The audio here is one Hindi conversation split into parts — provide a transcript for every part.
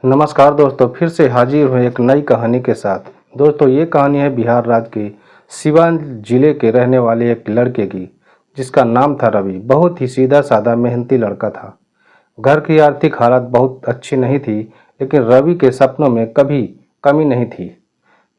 नमस्कार दोस्तों, फिर से हाजिर हुए एक नई कहानी के साथ। दोस्तों, ये कहानी है बिहार राज्य के सिवान जिले के रहने वाले एक लड़के की, जिसका नाम था रवि। बहुत ही सीधा साधा मेहनती लड़का था। घर की आर्थिक हालत बहुत अच्छी नहीं थी, लेकिन रवि के सपनों में कभी कमी नहीं थी।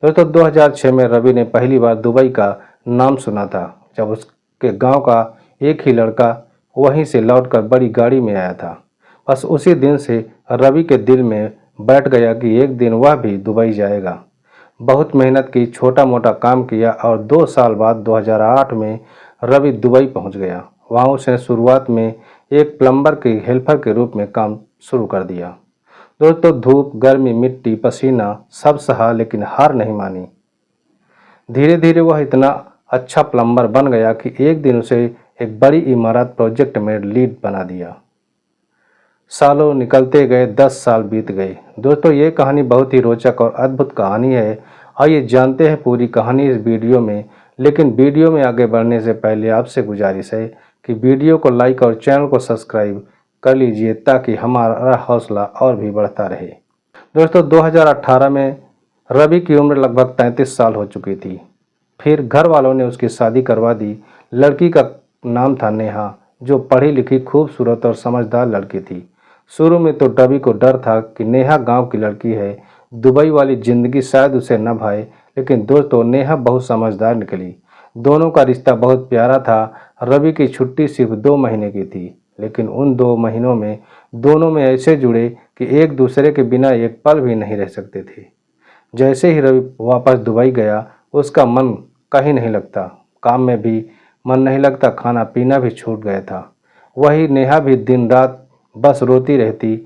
दोस्तों, 2006 में रवि ने पहली बार दुबई का नाम सुना था, जब उसके गांव का एक ही लड़का वहीं से लौटकर बड़ी गाड़ी में आया था। बस उसी दिन से रवि के दिल में बैठ गया कि एक दिन वह भी दुबई जाएगा। बहुत मेहनत की, छोटा मोटा काम किया और 2 साल बाद 2008 में रवि दुबई पहुंच गया। वहां उसने शुरुआत में एक प्लम्बर के हेल्पर के रूप में काम शुरू कर दिया। दोस्तों, धूप, गर्मी, मिट्टी, पसीना सब सहा, लेकिन हार नहीं मानी। धीरे धीरे वह इतना अच्छा प्लम्बर बन गया कि एक दिन उसे एक बड़ी इमारत प्रोजेक्ट में लीड बना दिया। सालों निकलते गए, 10 साल बीत गए। दोस्तों, ये कहानी बहुत ही रोचक और अद्भुत कहानी है। आइए जानते हैं पूरी कहानी इस वीडियो में। लेकिन वीडियो में आगे बढ़ने से पहले आपसे गुजारिश है कि वीडियो को लाइक और चैनल को सब्सक्राइब कर लीजिए, ताकि हमारा हौसला और भी बढ़ता रहे। दोस्तों, 2018 में रवि की उम्र लगभग 33 साल हो चुकी थी। फिर घर वालों ने उसकी शादी करवा दी। लड़की का नाम था नेहा, जो पढ़ी लिखी, खूबसूरत और समझदार लड़की थी। शुरू में तो रवि को डर था कि नेहा गांव की लड़की है, दुबई वाली जिंदगी शायद उसे न भाए। लेकिन दोस्तों, नेहा बहुत समझदार निकली। दोनों का रिश्ता बहुत प्यारा था। रवि की छुट्टी सिर्फ 2 महीने की थी, लेकिन उन 2 महीनों में दोनों में ऐसे जुड़े कि एक दूसरे के बिना एक पल भी नहीं रह सकते थे। जैसे ही रवि वापस दुबई गया, उसका मन कहीं नहीं लगता। काम में भी मन नहीं लगता, खाना पीना भी छूट गया था। वही नेहा भी दिन रात बस रोती रहती।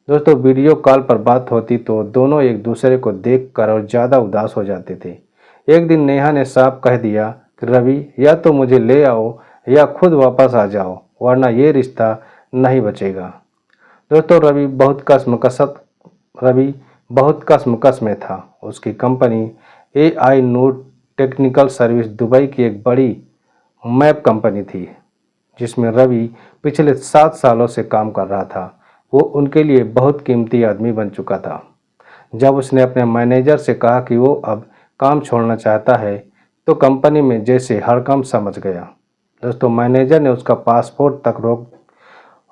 दोस्तों, वीडियो कॉल पर बात होती तो दोनों एक दूसरे को देखकर और ज़्यादा उदास हो जाते थे। एक दिन नेहा ने साफ कह दिया कि रवि, या तो मुझे ले आओ या खुद वापस आ जाओ, वरना ये रिश्ता नहीं बचेगा। दोस्तों, रवि बहुत कसमकस में था। उसकी कंपनी AI नूर टेक्निकल सर्विस दुबई की एक बड़ी मैप कंपनी थी, जिसमें रवि पिछले 7 सालों से काम कर रहा था। वो उनके लिए बहुत कीमती आदमी बन चुका था। जब उसने अपने मैनेजर से कहा कि वो अब काम छोड़ना चाहता है, तो कंपनी में जैसे हड़कंप समझ गया। दोस्तों, मैनेजर ने उसका पासपोर्ट तक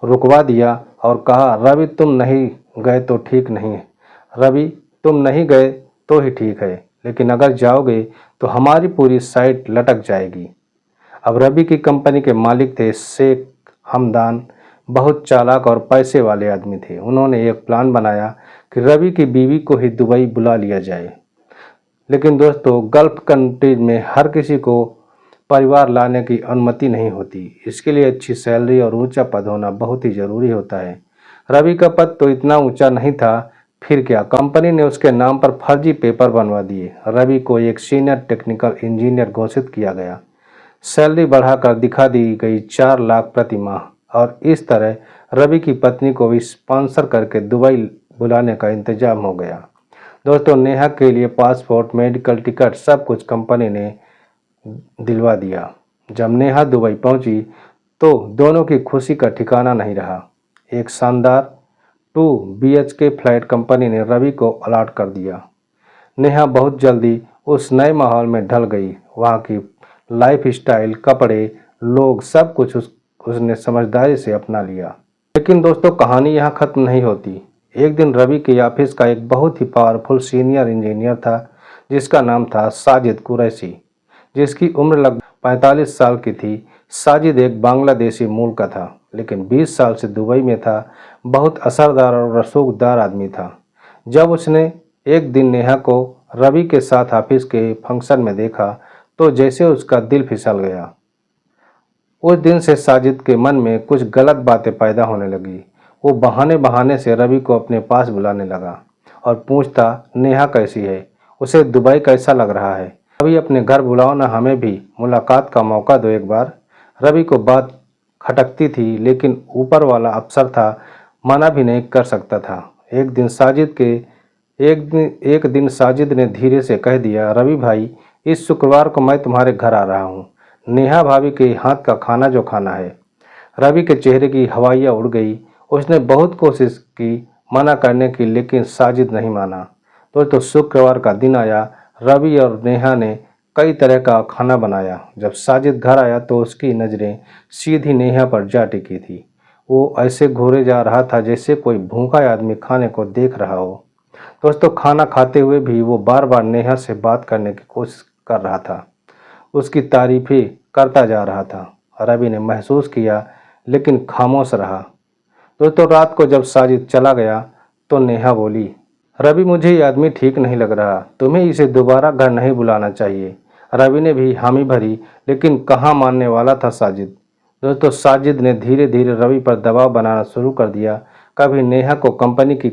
रुकवा दिया और कहा, रवि तुम नहीं गए तो ठीक नहीं है। रवि, तुम नहीं गए तो ही ठीक है, लेकिन अगर जाओगे तो हमारी पूरी साइट लटक जाएगी। अब रवि की कंपनी के मालिक थे शेख हमदान। बहुत चालाक और पैसे वाले आदमी थे। उन्होंने एक प्लान बनाया कि रवि की बीवी को ही दुबई बुला लिया जाए। लेकिन दोस्तों, गल्फ कंट्रीज में हर किसी को परिवार लाने की अनुमति नहीं होती। इसके लिए अच्छी सैलरी और ऊंचा पद होना बहुत ही ज़रूरी होता है। रवि का पद तो इतना ऊंचा नहीं था, फिर क्या, कंपनी ने उसके नाम पर फर्जी पेपर बनवा दिए। रवि को एक सीनियर टेक्निकल इंजीनियर घोषित किया गया। सैलरी बढ़ाकर दिखा दी गई 4 लाख प्रति माह, और इस तरह रवि की पत्नी को भी स्पॉन्सर करके दुबई बुलाने का इंतजाम हो गया। दोस्तों, नेहा के लिए पासपोर्ट, मेडिकल टिकट सब कुछ कंपनी ने दिलवा दिया। जब नेहा दुबई पहुंची तो दोनों की खुशी का ठिकाना नहीं रहा। एक शानदार 2 BHK फ्लैट कंपनी ने रवि को अलॉट कर दिया। नेहा बहुत जल्दी उस नए माहौल में ढल गई। वहाँ की लाइफ स्टाइल, कपड़े, लोग, सब कुछ उसने समझदारी से अपना लिया। लेकिन दोस्तों, कहानी यहाँ खत्म नहीं होती। एक दिन रवि के ऑफिस का एक बहुत ही पावरफुल सीनियर इंजीनियर था, जिसका नाम था साजिद कुरैशी, जिसकी उम्र लगभग 45 साल की थी। साजिद एक बांग्लादेशी मूल का था, लेकिन 20 साल से दुबई में था। बहुत असरदार और रसूखदार आदमी था। जब उसने एक दिन नेहा को रवि के साथ ऑफिस के फंक्शन में देखा, तो जैसे उसका दिल फिसल गया। उस दिन से साजिद के मन में कुछ गलत बातें पैदा होने लगी। वो बहाने बहाने से रवि को अपने पास बुलाने लगा और पूछता, नेहा कैसी है, उसे दुबई कैसा लग रहा है, रवि अपने घर बुलाओ ना, हमें भी मुलाकात का मौका दो एक बार। रवि को बात खटकती थी, लेकिन ऊपर वाला अफसर था, मना भी नहीं कर सकता था। एक दिन साजिद ने धीरे से कह दिया, रवि भाई, इस शुक्रवार को मैं तुम्हारे घर आ रहा हूँ। नेहा भाभी के हाथ का खाना जो खाना है। रवि के चेहरे की हवाइयाँ उड़ गई। उसने बहुत कोशिश की मना करने की, लेकिन साजिद नहीं माना। तो शुक्रवार का दिन आया। रवि और नेहा ने कई तरह का खाना बनाया। जब साजिद घर आया तो उसकी नज़रें सीधी नेहा पर जा टिकी थी। वो ऐसे घूरे जा रहा था जैसे कोई भूखा आदमी खाने को देख रहा हो। दोस्तों, खाना खाते हुए भी वो बार बार नेहा से बात करने की कोशिश कर रहा था, उसकी तारीफें करता जा रहा था। रवि ने महसूस किया, लेकिन खामोश रहा। दोस्तों, रात को जब साजिद चला गया तो नेहा बोली, रवि, मुझे ये आदमी ठीक नहीं लग रहा, तुम्हें इसे दोबारा घर नहीं बुलाना चाहिए। रवि ने भी हामी भरी, लेकिन कहाँ मानने वाला था साजिद। दोस्तों, साजिद ने धीरे धीरे रवि पर दबाव बनाना शुरू कर दिया। कभी नेहा को कंपनी की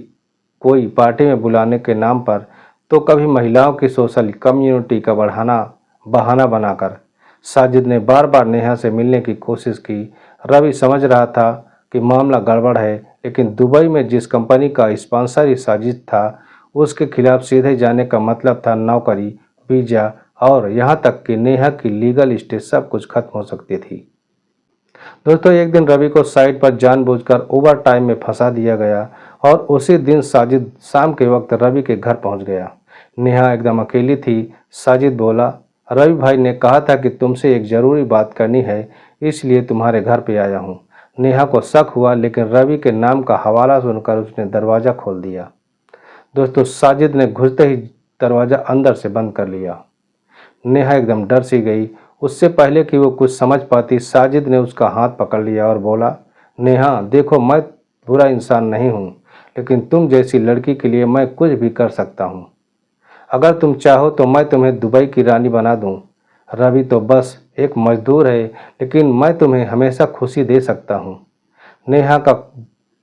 कोई पार्टी में बुलाने के नाम पर, तो कभी महिलाओं की सोशल कम्युनिटी का बहाना बनाकर। साजिद ने बार बार नेहा से मिलने की कोशिश की। रवि समझ रहा था कि मामला गड़बड़ है, लेकिन दुबई में जिस कंपनी का स्पॉन्सर ही साजिद था, उसके खिलाफ सीधे जाने का मतलब था नौकरी, वीजा और यहाँ तक कि नेहा की लीगल स्टेज, सब कुछ खत्म हो सकती थी। दोस्तों, एक दिन रवि को साइट पर जानबूझकर ओवर टाइम में फंसा दिया गया और उसी दिन साजिद शाम के वक्त रवि के घर पहुंच गया। नेहा एकदम अकेली थी। साजिद बोला, रवि भाई ने कहा था कि तुमसे एक ज़रूरी बात करनी है, इसलिए तुम्हारे घर पे आया हूँ। नेहा को शक हुआ, लेकिन रवि के नाम का हवाला सुनकर उसने दरवाज़ा खोल दिया। दोस्तों, साजिद ने घुसते ही दरवाज़ा अंदर से बंद कर लिया। नेहा एकदम डर सी गई। उससे पहले कि वो कुछ समझ पाती, साजिद ने उसका हाथ पकड़ लिया और बोला, नेहा देखो, मैं बुरा इंसान नहीं हूँ, लेकिन तुम जैसी लड़की के लिए मैं कुछ भी कर सकता हूँ। अगर तुम चाहो तो मैं तुम्हें दुबई की रानी बना दूँ। रवि तो बस एक मजदूर है, लेकिन मैं तुम्हें हमेशा खुशी दे सकता हूँ। नेहा का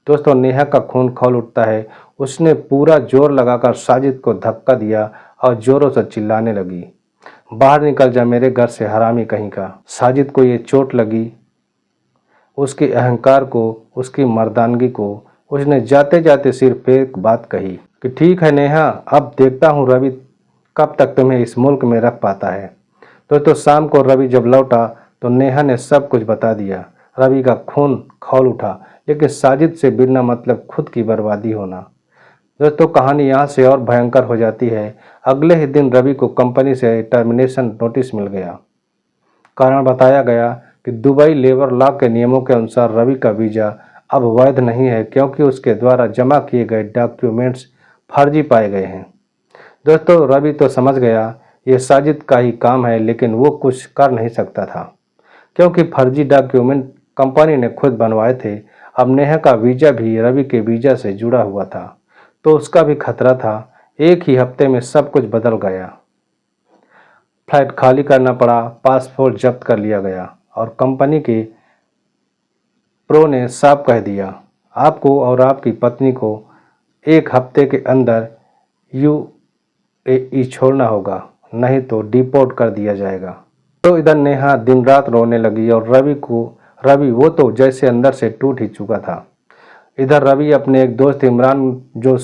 दोस्तों, नेहा का खून खौल उठता है। उसने पूरा जोर लगाकर साजिद को धक्का दिया और जोरों से चिल्लाने लगी, बाहर निकल जा मेरे घर से, हरामी कहीं का। साजिद को ये चोट लगी, उसके अहंकार को, उसकी मर्दानगी को। उसने जाते जाते सिर्फ एक बात कही कि ठीक है नेहा, अब देखता हूँ रवि कब तक तुम्हें इस मुल्क में रख पाता है। तो शाम को रवि जब लौटा तो नेहा ने सब कुछ बता दिया। रवि का खून खौल उठा, लेकिन साजिद से बिना मतलब खुद की बर्बादी होना। दोस्तों, कहानी यहाँ से और भयंकर हो जाती है। अगले ही दिन रवि को कंपनी से टर्मिनेशन नोटिस मिल गया। कारण बताया गया कि दुबई लेबर लॉ के नियमों के अनुसार रवि का वीज़ा अब वैध नहीं है, क्योंकि उसके द्वारा जमा किए गए डॉक्यूमेंट्स फर्जी पाए गए हैं। दोस्तों, रवि तो समझ गया ये साजिद का ही काम है, लेकिन वो कुछ कर नहीं सकता था, क्योंकि फर्जी डॉक्यूमेंट कंपनी ने खुद बनवाए थे। अब नेहा का वीज़ा भी रवि के वीज़ा से जुड़ा हुआ था, तो उसका भी खतरा था। एक ही हफ्ते में सब कुछ बदल गया। फ्लैट खाली करना पड़ा, पासपोर्ट जब्त कर लिया गया और कंपनी के प्रो ने साफ कह दिया, आपको और आपकी पत्नी को एक हफ्ते के अंदर यूएई छोड़ना होगा, नहीं तो डिपोर्ट कर दिया जाएगा। तो इधर नेहा दिन रात रोने लगी और रवि वो तो जैसे अंदर से टूट ही चुका था। इधर रवि अपने एक दोस्त इमरान, जो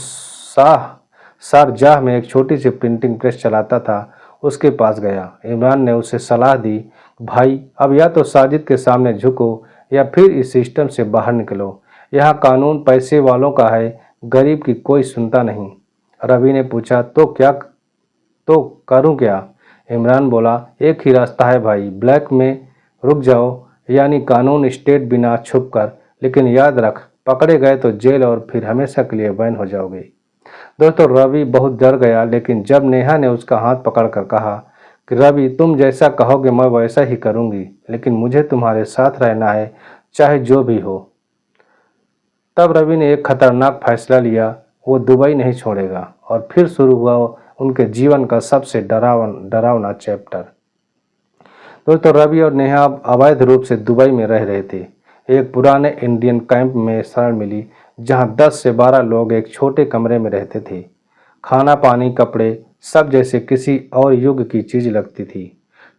शारजाह में एक छोटी सी प्रिंटिंग प्रेस चलाता था, उसके पास गया। इमरान ने उसे सलाह दी, भाई अब या तो साजिद के सामने झुको या फिर इस सिस्टम से बाहर निकलो। यहाँ कानून पैसे वालों का है, गरीब की कोई सुनता नहीं। रवि ने पूछा, तो करूँ क्या? इमरान बोला, एक ही रास्ता है भाई, ब्लैक में रुक जाओ, यानी कानून स्टेट बिना छुप कर। लेकिन याद रख, पकड़े गए तो जेल और फिर हमेशा के लिए बैन हो जाओगे। दोस्तों, रवि बहुत डर गया, लेकिन जब नेहा ने उसका हाथ पकड़कर कहा कि रवि, तुम जैसा कहोगे मैं वैसा ही करूँगी, लेकिन मुझे तुम्हारे साथ रहना है, चाहे जो भी हो। तब रवि ने एक खतरनाक फैसला लिया, वो दुबई नहीं छोड़ेगा। और फिर शुरू हुआ उनके जीवन का सबसे डरावना चैप्टर। दोस्तों, रवि और नेहा अवैध रूप से दुबई में रह रहे थे। एक पुराने इंडियन कैंप में शरण मिली, जहां 10 से 12 लोग एक छोटे कमरे में रहते थे। खाना, पानी, कपड़े सब जैसे किसी और युग की चीज़ लगती थी।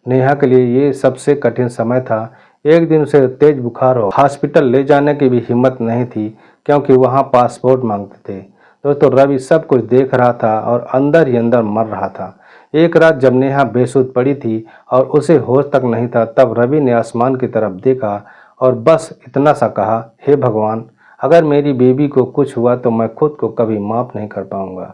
नेहा के लिए ये सबसे कठिन समय था। एक दिन उसे तेज बुखार हो हॉस्पिटल ले जाने की भी हिम्मत नहीं थी, क्योंकि वहाँ पासपोर्ट मांगते थे। दोस्तों, रवि सब कुछ देख रहा था और अंदर ही अंदर मर रहा था। एक रात जब नेहा बेसुध पड़ी थी और उसे होश तक नहीं था, तब रवि ने आसमान की तरफ देखा और बस इतना सा कहा, हे भगवान, अगर मेरी बेबी को कुछ हुआ तो मैं खुद को कभी माफ़ नहीं कर पाऊंगा।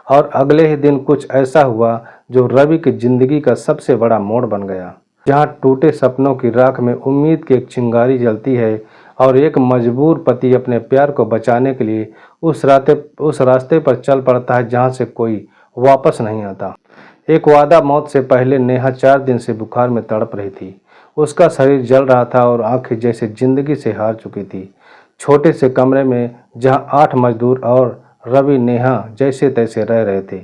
और अगले ही दिन कुछ ऐसा हुआ जो रवि की जिंदगी का सबसे बड़ा मोड़ बन गया। जहाँ टूटे सपनों की राख में उम्मीद की एक चिंगारी जलती है और एक मजबूर पति अपने प्यार को बचाने के लिए उस रास्ते पर चल पड़ता है जहाँ से कोई वापस नहीं आता। एक वादा मौत से पहले नेहा 4 दिन से बुखार में तड़प रही थी। उसका शरीर जल रहा था और आंखें जैसे जिंदगी से हार चुकी थी। छोटे से कमरे में जहाँ 8 मजदूर और रवि नेहा जैसे तैसे रह रहे थे,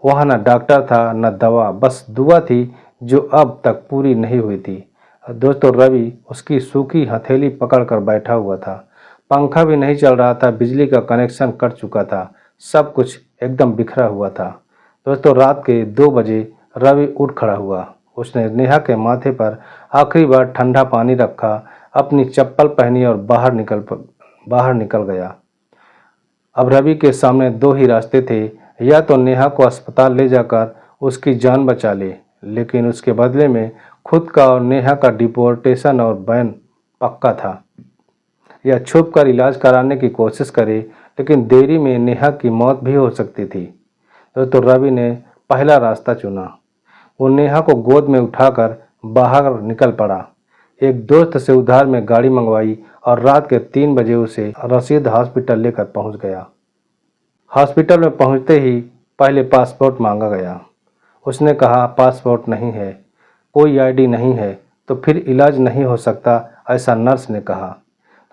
वहाँ न डॉक्टर था न दवा, बस दुआ थी जो अब तक पूरी नहीं हुई थी। दोस्तों, रवि उसकी सूखी हथेली पकड़कर बैठा हुआ था। पंखा भी नहीं चल रहा था, बिजली का कनेक्शन कट चुका था, सब कुछ एकदम बिखरा हुआ था। दोस्तों, रात के 2 बजे रवि उठ खड़ा हुआ। उसने नेहा के माथे पर आखिरी बार ठंडा पानी रखा, अपनी चप्पल पहनी और बाहर निकल गया। अब रवि के सामने 2 ही रास्ते थे, या तो नेहा को अस्पताल ले जाकर उसकी जान बचा ले, लेकिन उसके बदले में खुद का और नेहा का डिपोर्टेशन और बैन पक्का था, या छुप कर इलाज कराने की कोशिश करे, लेकिन देरी में नेहा की मौत भी हो सकती थी। तो रवि ने पहला रास्ता चुना। वो नेहा को गोद में उठाकर बाहर निकल पड़ा। एक दोस्त से उधार में गाड़ी मंगवाई और रात के 3 बजे उसे रशीद हॉस्पिटल लेकर पहुंच गया। हॉस्पिटल में पहुंचते ही पहले पासपोर्ट मांगा गया। उसने कहा, पासपोर्ट नहीं है, कोई आईडी नहीं है, तो फिर इलाज नहीं हो सकता, ऐसा नर्स ने कहा।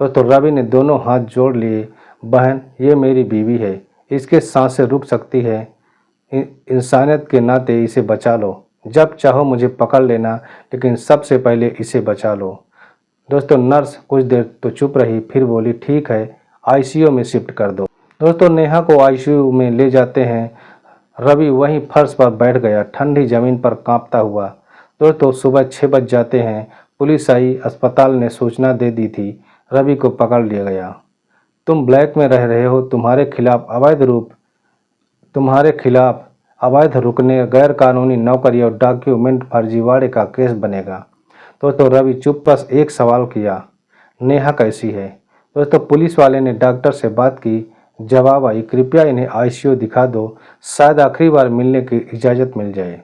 तो रवि ने दोनों हाथ जोड़ लिए। बहन, ये मेरी बीवी है, इसके सांसें रुक सकती है, इंसानियत के नाते इसे बचा लो। जब चाहो मुझे पकड़ लेना, लेकिन सबसे पहले इसे बचा लो। दोस्तों, नर्स कुछ देर तो चुप रही, फिर बोली, ठीक है, आईसीयू में शिफ्ट कर दो। दोस्तों, नेहा को आईसीयू में ले जाते हैं। रवि वहीं फर्श पर बैठ गया, ठंडी जमीन पर कांपता हुआ। दोस्तों, सुबह 6 बज जाते हैं। पुलिस आई, अस्पताल ने सूचना दे दी थी, रवि को पकड़ लिया गया। तुम ब्लैक में रह रहे हो, तुम्हारे खिलाफ अवैध रुकने, गैर कानूनी नौकरी और डॉक्यूमेंट फर्जीवाड़े का केस बनेगा। दोस्तों, रवि चुप, बस एक सवाल किया, नेहा कैसी है? दोस्तों, पुलिस वाले ने डॉक्टर से बात की, जवाब आई, कृपया इन्हें आईसीयू दिखा दो, शायद आखिरी बार मिलने की इजाज़त मिल जाए।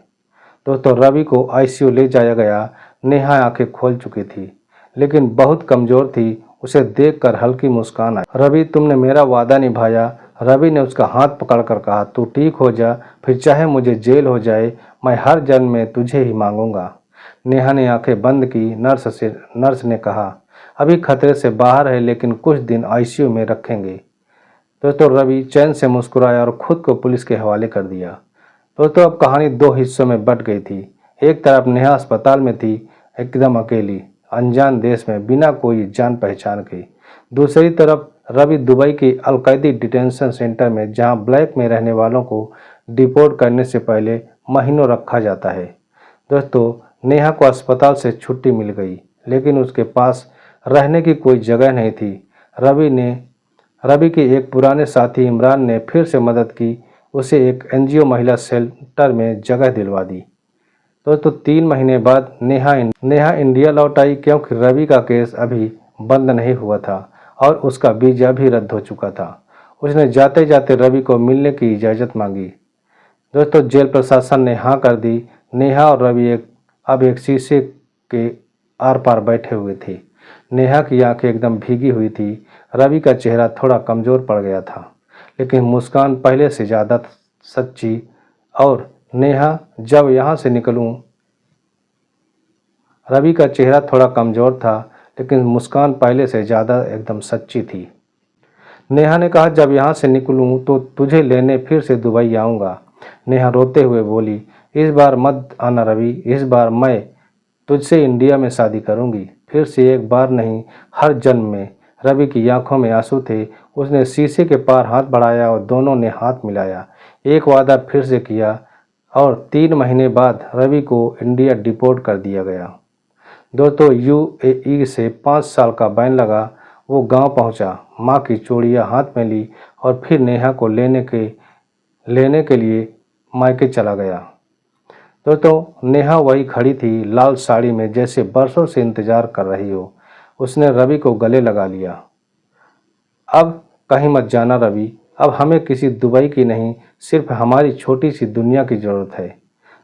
दोस्तों, रवि को आईसीयू ले जाया गया। नेहा आंखें खोल चुकी थी, लेकिन बहुत कमज़ोर थी। उसे देखकर हल्की मुस्कान आई। रवि, तुमने मेरा वादा निभाया। रवि ने उसका हाथ पकड़कर कहा, तू ठीक हो जा, फिर चाहे मुझे जेल हो जाए, मैं हर जन्म में तुझे ही मांगूंगा। नेहा ने आंखें बंद की। नर्स ने कहा, अभी खतरे से बाहर है, लेकिन कुछ दिन आईसीयू में रखेंगे। दोस्तों, रवि चैन से मुस्कुराया और खुद को पुलिस के हवाले कर दिया। दोस्तों, अब कहानी 2 हिस्सों में बंट गई थी। एक तरफ नेहा अस्पताल में थी, एकदम अकेली, अनजान देश में, बिना कोई जान पहचान के। दूसरी तरफ रवि दुबई के अलकैदी डिटेंशन सेंटर में, जहां ब्लैक में रहने वालों को डिपोर्ट करने से पहले महीनों रखा जाता है। दोस्तों, नेहा को अस्पताल से छुट्टी मिल गई, लेकिन उसके पास रहने की कोई जगह नहीं थी। रवि के एक पुराने साथी इमरान ने फिर से मदद की, उसे एक एनजीओ महिला शेल्टर में जगह दिलवा दी। तो 3 महीने बाद नेहा इंडिया लौट आई, क्योंकि रवि का केस अभी बंद नहीं हुआ था और उसका वीजा भी रद्द हो चुका था। उसने जाते जाते रवि को मिलने की इजाज़त मांगी। दोस्तों, जेल प्रशासन ने हाँ कर दी। नेहा और रवि अब एक शीशे के आर पार बैठे हुए थे। नेहा की आंखें एकदम भीगी हुई थी। रवि का चेहरा थोड़ा कमज़ोर पड़ गया था, लेकिन मुस्कान पहले से ज़्यादा सच्ची। और नेहा, जब यहाँ से निकलूँ, रवि का चेहरा थोड़ा कमज़ोर था, लेकिन मुस्कान पहले से ज़्यादा एकदम सच्ची थी। नेहा ने कहा, जब यहाँ से निकलूँ तो तुझे लेने फिर से दुबई आऊँगा। नेहा रोते हुए बोली, इस बार मत आना रवि, इस बार मैं तुझसे इंडिया में शादी करूँगी, फिर से, एक बार नहीं, हर जन्म में। रवि की आंखों में आंसू थे। उसने शीशे के पार हाथ बढ़ाया और दोनों ने हाथ मिलाया, एक वादा फिर से किया। और 3 महीने बाद रवि को इंडिया डिपोर्ट कर दिया गया। दोस्तों, यूएई से 5 साल का बैन लगा। वो गांव पहुंचा, माँ की चूड़ियाँ हाथ में ली और फिर नेहा को लेने के लिए मायके चला गया। दोस्तों, नेहा वही खड़ी थी, लाल साड़ी में, जैसे बरसों से इंतजार कर रही हो। उसने रवि को गले लगा लिया। अब कहीं मत जाना रवि, अब हमें किसी दुबई की नहीं, सिर्फ हमारी छोटी सी दुनिया की ज़रूरत है।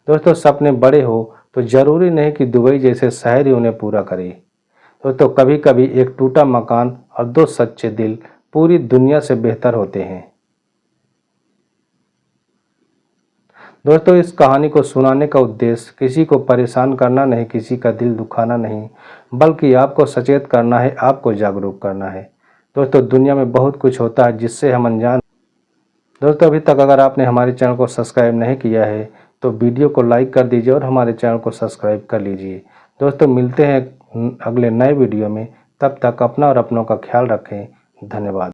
दोस्तों, सपने बड़े हो तो ज़रूरी नहीं कि दुबई जैसे शहर ही उन्हें पूरा करे। दोस्तों, कभी कभी एक टूटा मकान और दो सच्चे दिल पूरी दुनिया से बेहतर होते हैं। दोस्तों, इस कहानी को सुनाने का उद्देश्य किसी को परेशान करना नहीं, किसी का दिल दुखाना नहीं, बल्कि आपको सचेत करना है, आपको जागरूक करना है। दोस्तों, दुनिया में बहुत कुछ होता है जिससे हम अनजान। दोस्तों, अभी तक अगर आपने हमारे चैनल को सब्सक्राइब नहीं किया है तो वीडियो को लाइक कर दीजिए और हमारे चैनल को सब्सक्राइब कर लीजिए। दोस्तों, मिलते हैं अगले नए वीडियो में। तब तक अपना और अपनों का ख्याल रखें। धन्यवाद।